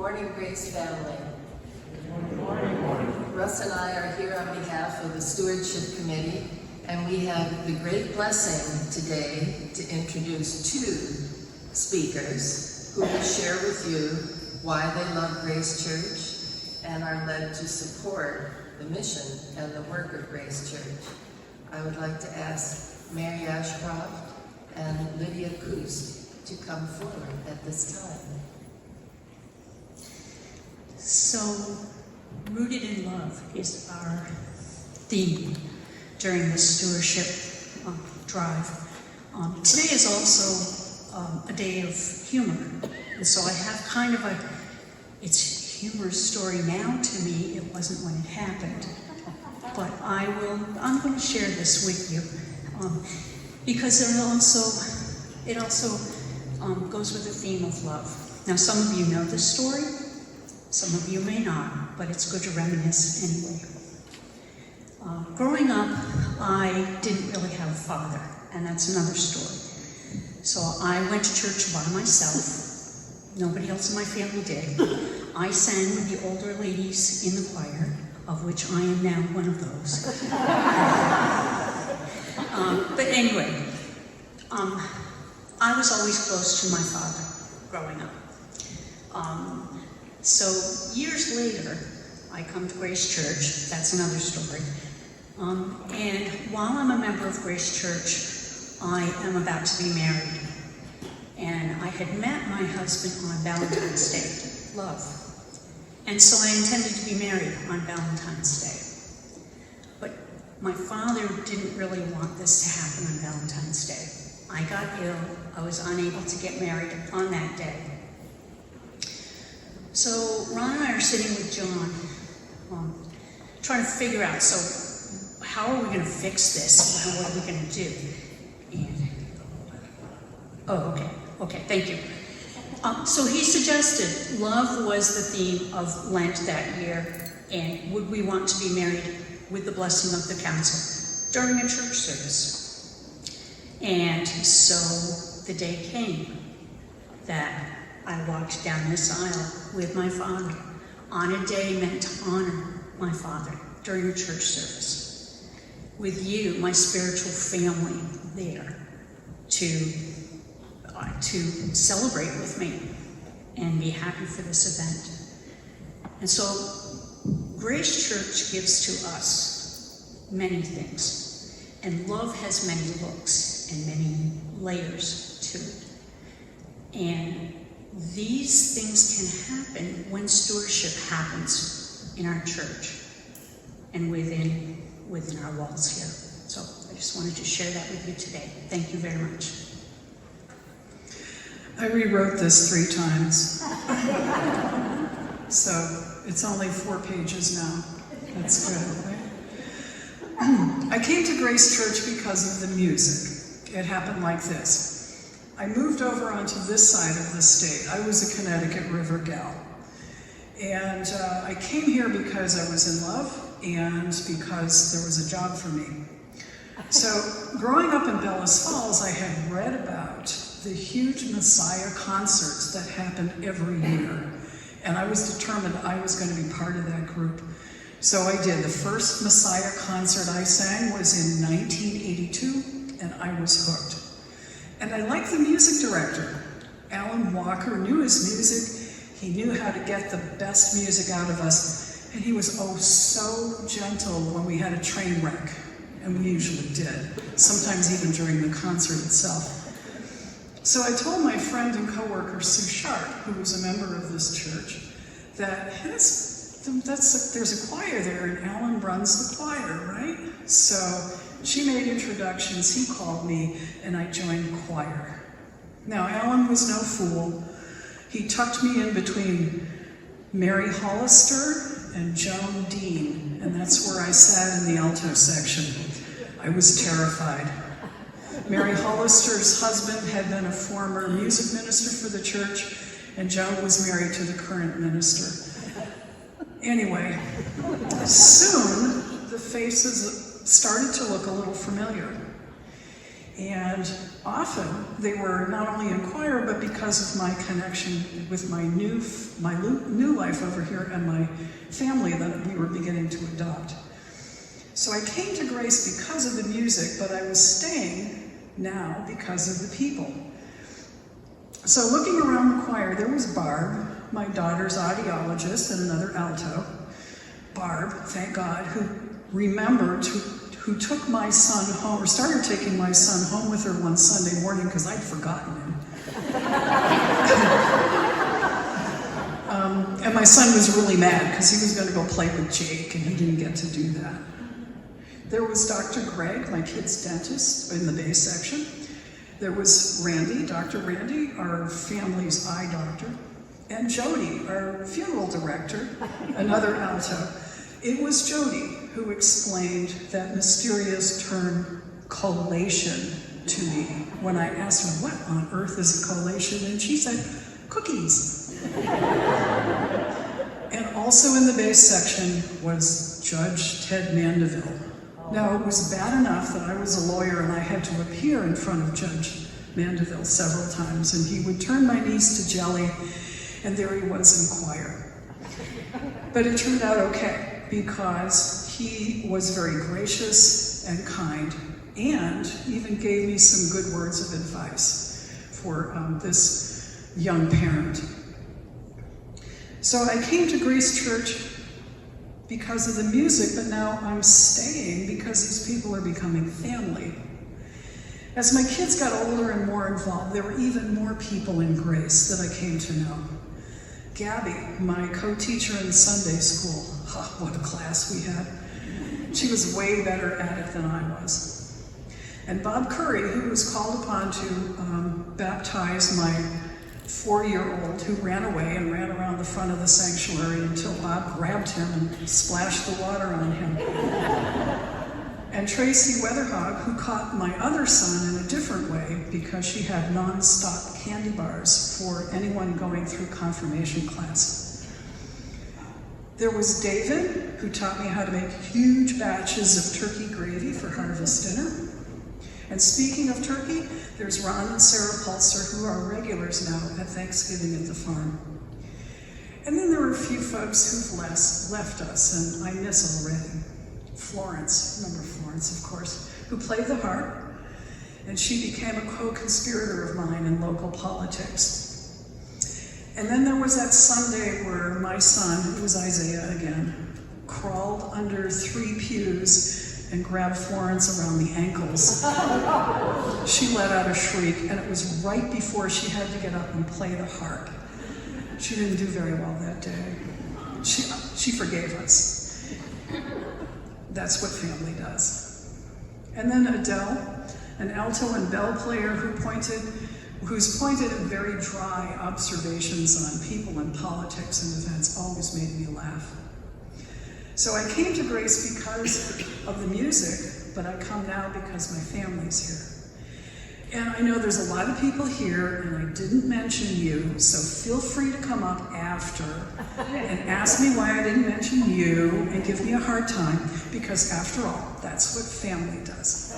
morning, Grace family. Good morning. Russ and I are here on behalf of the Stewardship Committee, and we have the great blessing today to introduce two speakers who will share with you why they love Grace Church and are led to support the mission and the work of Grace Church. I would like to ask Mary Ashcroft and Lydia Kuust to come forward at this time. So, rooted in love is our theme during the stewardship drive. Today is also a day of humor, and so I have kind of it's a humorous story now to me. It wasn't when it happened, but I'm going to share this with you because it also goes with the theme of love. Now, some of you know this story. Some of you may not, but it's good to reminisce anyway. Growing up, I didn't really have a father, and that's another story. So I went to church by myself. Nobody else in my family did. I sang with the older ladies in the choir, of which I am now one of those. But anyway, I was always close to my father growing up. So years later, I come to Grace Church. That's another story. And while I'm a member of Grace Church, I am about to be married. And I had met my husband on Valentine's Day, love. And so I intended to be married on Valentine's Day. But my father didn't really want this to happen on Valentine's Day. I got ill. I was unable to get married on that day. So Ron and I are sitting with John, trying to figure out, so how are we going to fix this? What are we going to do? And, okay, thank you. So he suggested love was the theme of Lent that year, and would we want to be married with the blessing of the council during a church service? And so the day came that I walked down this aisle with my father on a day meant to honor my father during a church service. With you, my spiritual family, there to celebrate with me and be happy for this event. And so Grace Church gives to us many things, and love has many looks and many layers to it. And these things can happen when stewardship happens in our church and within our walls here. So I just wanted to share that with you today. Thank you very much. I rewrote this 3 times. So it's only 4 pages now. That's good, right? I came to Grace Church because of the music. It happened like this. I moved over onto this side of the state. I was a Connecticut River gal. And I came here because I was in love and because there was a job for me. So growing up in Bellas Falls, I had read about the huge Messiah concerts that happened every year. And I was determined I was going to be part of that group. So I did. The first Messiah concert I sang was in 1982, and I was hooked. And I liked the music director. Alan Walker knew his music. He knew how to get the best music out of us. And he was oh so gentle when we had a train wreck. And we usually did, sometimes even during the concert itself. So I told my friend and coworker Sue Sharp, who was a member of this church, that there's a choir there and Alan runs the choir, right? So she made introductions, he called me, and I joined the choir. Now, Alan was no fool. He tucked me in between Mary Hollister and Joan Dean, and that's where I sat in the alto section. I was terrified. Mary Hollister's husband had been a former music minister for the church, and Joan was married to the current minister. Anyway, soon the faces started to look a little familiar. And often they were not only in choir, but because of my connection with my new life over here and my family that we were beginning to adopt. So I came to Grace because of the music, but I was staying now because of the people. So looking around the choir, there was Barb, my daughter's audiologist, and another alto. Barb, thank God, who took my son home, or started taking my son home with her one Sunday morning because I'd forgotten him. And my son was really mad because he was going to go play with Jake and he didn't get to do that. There was Dr. Greg, my kid's dentist, in the bass section. There was Randy, Dr. Randy, our family's eye doctor, and Jody, our funeral director, another alto. It was Jody who explained that mysterious term collation to me when I asked her, what on earth is a collation? And she said, cookies. And also in the bass section was Judge Ted Mandeville. Now, it was bad enough that I was a lawyer and I had to appear in front of Judge Mandeville several times, and he would turn my knees to jelly, and there he was in choir. But it turned out okay, because he was very gracious and kind, and even gave me some good words of advice for this young parent. So I came to Grace Church because of the music, but now I'm staying because these people are becoming family. As my kids got older and more involved, there were even more people in Grace that I came to know. Gabby, my co-teacher in Sunday school, what a class we had. She was way better at it than I was. And Bob Curry, who was called upon to baptize my 4-year-old who ran away and ran around the front of the sanctuary until Bob grabbed him and splashed the water on him. And Tracy Weatherhog, who caught my other son in a different way because she had non-stop candy bars for anyone going through confirmation classes. There was David, who taught me how to make huge batches of turkey gravy for harvest dinner. And speaking of turkey, there's Ron and Sarah Pulser, who are regulars now at Thanksgiving at the farm. And then there were a few folks who've left us, and I miss already. Florence, remember Florence, of course, who played the harp, and she became a co-conspirator of mine in local politics. And then there was that Sunday where my son, who was Isaiah again, crawled under 3 pews and grabbed Florence around the ankles. She let out a shriek, and it was right before she had to get up and play the harp. She didn't do very well that day. She forgave us. That's what family does. And then Adele, an alto and bell player who's pointed at very dry observations on people and politics and events always made me laugh. So I came to Grace because of the music, but I come now because my family's here. And I know there's a lot of people here, and I didn't mention you, so feel free to come up after and ask me why I didn't mention you and give me a hard time, because after all, that's what family does.